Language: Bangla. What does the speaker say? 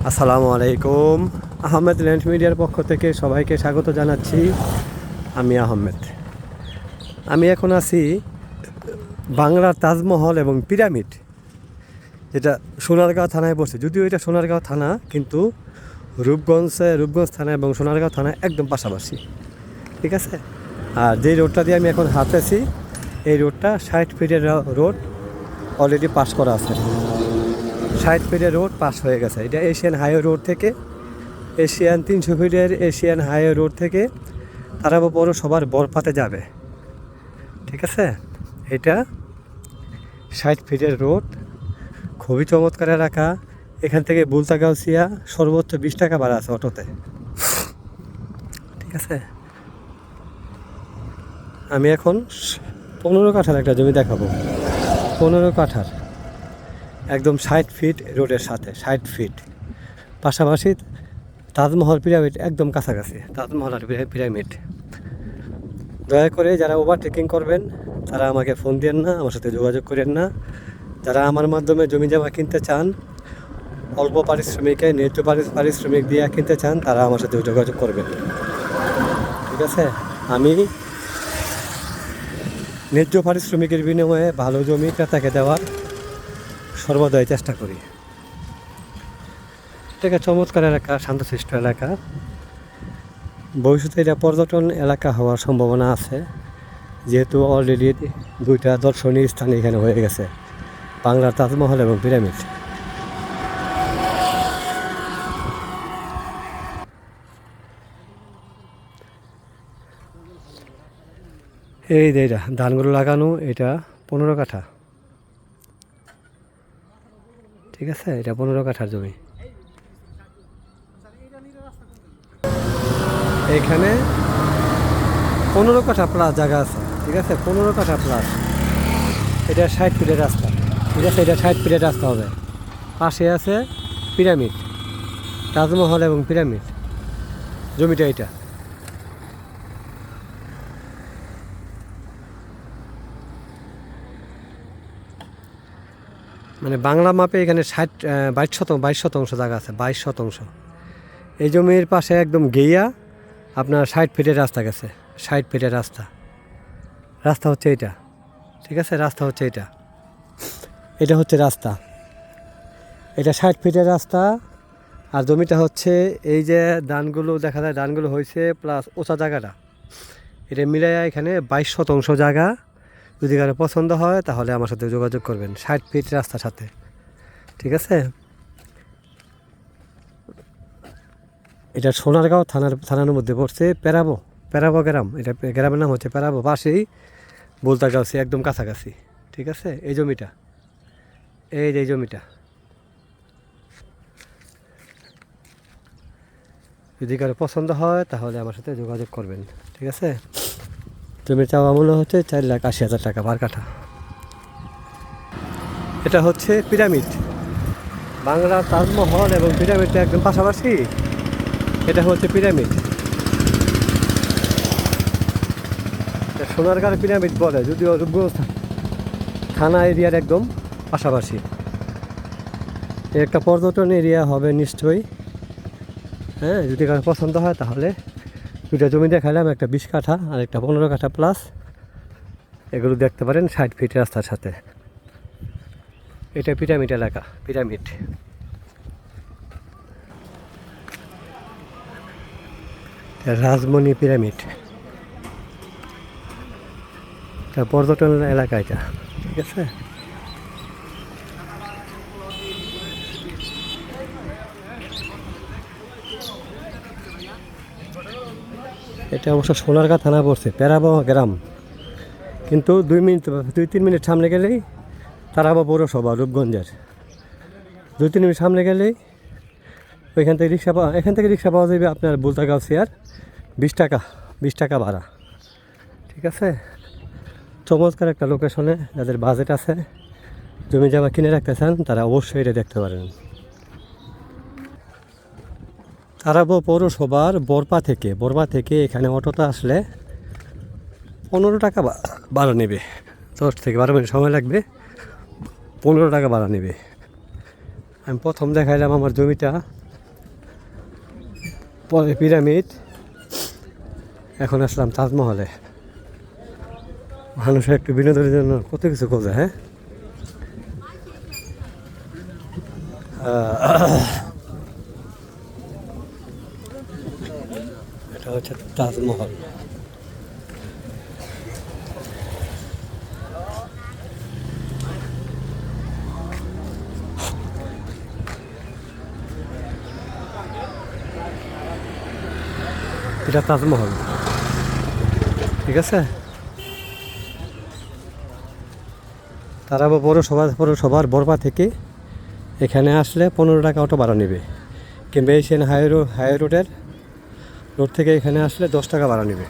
আসসালামু আলাইকুম। আহমেদ ল্যান্ড মিডিয়ার পক্ষ থেকে সবাইকে স্বাগত জানাচ্ছি। আমি আহমেদ। আমি এখন আছি বাংলার তাজমহল এবং পিরামিড, যেটা সোনারগাঁও থানায় পড়ছে। যদিও এটা সোনারগাঁও থানা, কিন্তু রূপগঞ্জ থানা এবং সোনারগাঁও থানা একদম পাশাপাশি, ঠিক আছে। আর যেই রোডটা দিয়ে আমি এখন হাঁটতেছি, এই রোডটা 60 ফিটের রোড, অলরেডি পাস করা আছে। 60 ফিটের রোড পাস হয়ে গেছে। এটা এশিয়ান হাইওয়ে রোড থেকে, 300 ফিটের এশিয়ান হাইওয়ে রোড থেকে তারাবো পৌরসভার বরপাতে যাবে, ঠিক আছে। এটা 60 ফিটের রোড, খুবই চমৎকার এলাকা। এখান থেকে বুলতাগাউসিয়া সর্বোচ্চ 20 টাকা ভাড়া আছে অটোতে, ঠিক আছে। আমি এখন 15 কাঠার একটা জমি দেখাবো। 15 কাঠার, একদম 60 ফিট রোডের সাথে, 60 ফিট পাশাপাশি তাজমহল পিরামিড একদম কাছাকাছি। তাজমহল আর পিরামিড। দয়া করে যারা ওভারটেকিং করবেন তারা আমাকে ফোন দেন না, আমার সাথে যোগাযোগ করেন না। যারা আমার মাধ্যমে জমি জমা কিনতে চান, অল্প পারিশ্রমিকে ন্যায্য পারিশ্রমিক দিয়ে কিনতে চান, তারা আমার সাথে যোগাযোগ করবেন, ঠিক আছে। আমি ন্যায্য পারিশ্রমিকের বিনিময়ে ভালো জমি ক্রেতাকে দেওয়ার সর্বদাই চেষ্টা করি। এটা চমৎকার এলাকা, শান্তশিষ্ট এলাকা। ভবিষ্যতে এটা পর্যটন এলাকা হওয়ার সম্ভাবনা আছে, যেহেতু অলরেডি 2টা দর্শনীয় স্থান এখানে হয়ে গেছে, বাংলার তাজমহল এবং পিরামিড। এই যে এটা ধানগুলো লাগানো, এটা 15 কাঠা, ঠিক আছে। এটা 15 কাঠার জমি। এখানে 15 কাঠা প্লাস জায়গা আছে, ঠিক আছে। 15 কাঠা প্লাস। এটা 60 ফিটের রাস্তা, ঠিক আছে। এটা 60 ফিটের রাস্তা হবে। পাশে আছে পিরামিড, তাজমহল এবং পিরামিড। জমিটা এটা। মানে বাংলা মাপে এখানে 22 শতাংশ জায়গা আছে, 22 শতাংশ। এই জমির পাশে একদম গেইয়া আপনার 60 ফিটের রাস্তা গেছে। 60 ফিটের রাস্তা। রাস্তা হচ্ছে এটা, ঠিক আছে। রাস্তা হচ্ছে এটা, এটা হচ্ছে রাস্তা। এটা 60 ফিটের রাস্তা। আর জমিটা হচ্ছে এই যে ধানগুলো দেখা যায়, ধানগুলো হয়েছে প্লাস ওচা জায়গাটা, এটা মিলাইয়া এখানে 22 শতাংশ জায়গা। যদি কারো পছন্দ হয় তাহলে আমার সাথে যোগাযোগ করবেন, 60 ফিট রাস্তার সাথে, ঠিক আছে। এটা সোনারগাঁও থানার মধ্যে পড়ছে। পেরাবো গ্রাম। এটা গ্রামের নাম হচ্ছে পেরাবো। পাশেই বুলতাগাউসি, একদম কাছাকাছি, ঠিক আছে। এই জমিটা, এই যে এই জমিটা। যদি কারো পছন্দ হয় তাহলে আমার সাথে যোগাযোগ করবেন, ঠিক আছে। জমির চাওয়া মূল্য হচ্ছে 4,80,000 টাকা পার কাঠা। এটা হচ্ছে পিরামিড, বাংলার তাজমহল এবং পিরামিডটা একদম পাশাপাশি। এটা হচ্ছে পিরামিড, সোনারগাঁও পিরামিড বলে, যদিও রূপগঞ্জ থানা এরিয়ার একদম পাশাপাশি। একটা পর্যটন এরিয়া হবে নিশ্চয়ই। হ্যাঁ, যদি কারো পছন্দ হয় তাহলে 2টা জমি দেখালাম, একটা 20 কাঠা আর একটা 15 কাঠা প্লাস। এগুলো দেখতে পারেন 60 ফিট রাস্তার সাথে। এটা পিরামিড এলাকা, পিরামিড। রাজমণি পিরামিড, এটা পর্যটন এলাকা এটা, ঠিক আছে। এটা অবশ্য সোনারগাঁ থানা পড়ছে, পেরাবো গ্রাম। কিন্তু 2-3 মিনিট সামনে গেলেই তারাবো পৌরসভা রূপগঞ্জের। 2-3 মিনিট সামনে গেলেই এখান থেকে রিক্সা পাওয়া যাবে আপনার বুলতাগাউসিয়ার 20 টাকা ভাড়া, ঠিক আছে। চমৎকার একটা লোকেশনে যাদের বাজেট আছে, জমি জায়গা কিনে রাখতে চান, তারা অবশ্যই এটা দেখতে পারেন। তারাবো পৌরসভার বরপা থেকে এখানে অটোতে আসলে 15 টাকা ভাড়া নেবে। 10 থেকে 12 মিনিট সময় লাগবে, 15 টাকা ভাড়া নেবে। আমি প্রথম দেখাইলাম আমার জমিটা, পরে পিরামিড, এখন আসলাম তাজমহলে। মানুষের একটু বিনোদনের জন্য কত কিছু খোঁজে। হ্যাঁ, এটা হচ্ছে তাজমহল। এটা তাজমহল, ঠিক আছে। তারাবা পৌরসভার বরপা থেকে এখানে আসলে 15 টাকা অটো ভাড়া নেবে, কিংবা এশিয়ান হাই রোড থেকে এখানে আসলে 10 টাকা ভাড়া নেবে।